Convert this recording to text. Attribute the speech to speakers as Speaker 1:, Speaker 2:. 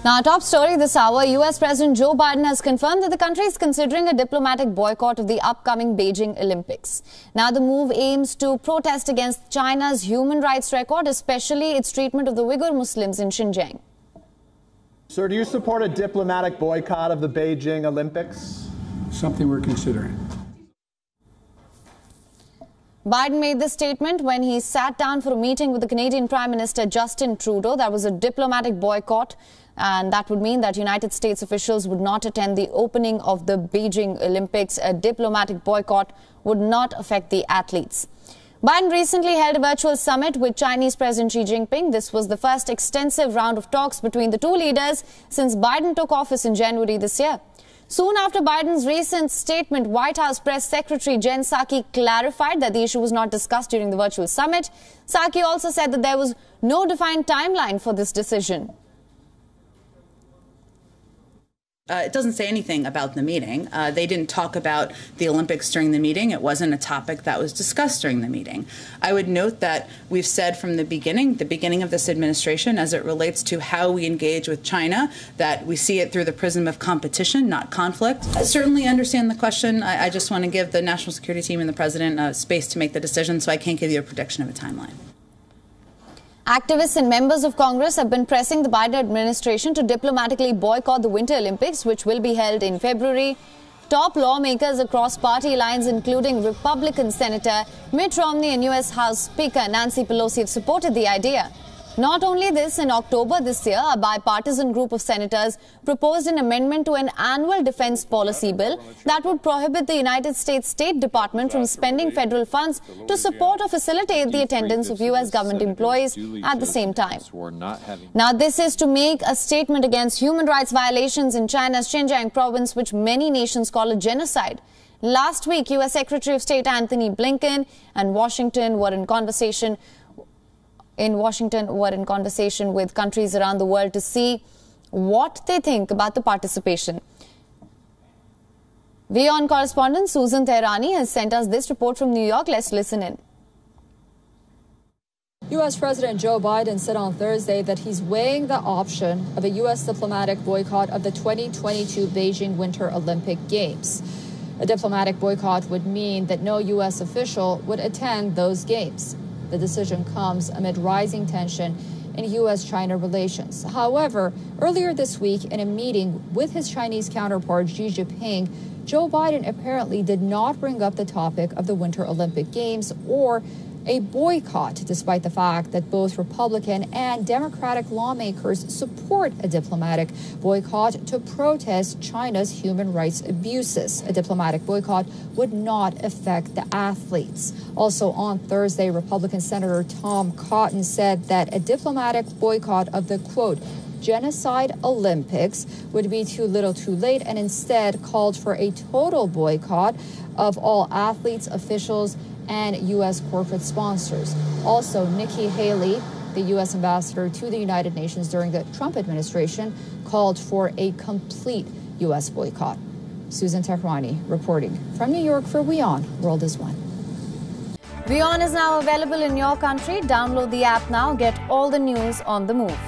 Speaker 1: Now, top story this hour, US President Joe Biden has confirmed that the country is considering a diplomatic boycott of the upcoming Beijing Olympics. Now, the move aims to protest against China's human rights record, especially its treatment of the Uyghur Muslims in Xinjiang.
Speaker 2: Sir, do you support a diplomatic boycott of the Beijing Olympics?
Speaker 3: Something we're considering.
Speaker 1: Biden made this statement when he sat down for a meeting with the Canadian Prime Minister Justin Trudeau. That was a diplomatic boycott, and that would mean that United States officials would not attend the opening of the Beijing Olympics. A diplomatic boycott would not affect the athletes. Biden recently held a virtual summit with Chinese President Xi Jinping. This was the first extensive round of talks between the two leaders since Biden took office in January this year. Soon after Biden's recent statement, White House Press Secretary Jen Psaki clarified that the issue was not discussed during the virtual summit. Psaki also said that there was no defined timeline for this decision.
Speaker 4: It doesn't say anything about the meeting. They didn't talk about the Olympics during the meeting. It wasn't a topic that was discussed during the meeting. I would note that we've said from the beginning of this administration, as it relates to how we engage with China, that we see it through the prism of competition, not conflict. I certainly understand the question. I just want to give the national security team and the president space to make the decision, so I can't give you a prediction of a timeline.
Speaker 1: Activists and members of Congress have been pressing the Biden administration to diplomatically boycott the Winter Olympics, which will be held in February. Top lawmakers across party lines, including Republican Senator Mitt Romney and U.S. House Speaker Nancy Pelosi, have supported the idea. Not only this, in October this year, a bipartisan group of senators proposed an amendment to an annual defense policy bill that would prohibit the United States State Department from spending federal funds to support or facilitate the attendance of U.S. government employees at the same time. Now, this is to make a statement against human rights violations in China's Xinjiang province, which many nations call a genocide. Last week, U.S. Secretary of State Antony Blinken and Washington were in conversation with countries around the world to see what they think about the participation. WION correspondent Susan Tehrani has sent us this report from New York. Let's listen in.
Speaker 5: U.S. President Joe Biden said on Thursday that he's weighing the option of a U.S. diplomatic boycott of the 2022 Beijing Winter Olympic Games. A diplomatic boycott would mean that no U.S. official would attend those games. The decision comes amid rising tension in U.S.-China relations. However, earlier this week, in a meeting with his Chinese counterpart Xi Jinping, Joe Biden apparently did not bring up the topic of the Winter Olympic Games or a boycott, despite the fact that both Republican and Democratic lawmakers support a diplomatic boycott to protest China's human rights abuses. A diplomatic boycott would not affect the athletes. Also on Thursday, Republican Senator Tom Cotton said that a diplomatic boycott of the, quote, genocide Olympics would be too little too late, and instead called for a total boycott of all athletes, officials, and U.S. corporate sponsors. Also, Nikki Haley, the U.S. ambassador to the United Nations during the Trump administration, called for a complete U.S. boycott. Susan Tehrani reporting from New York for WION World is One.
Speaker 1: WION is now available in your country. Download the app now. Get all the news on the move.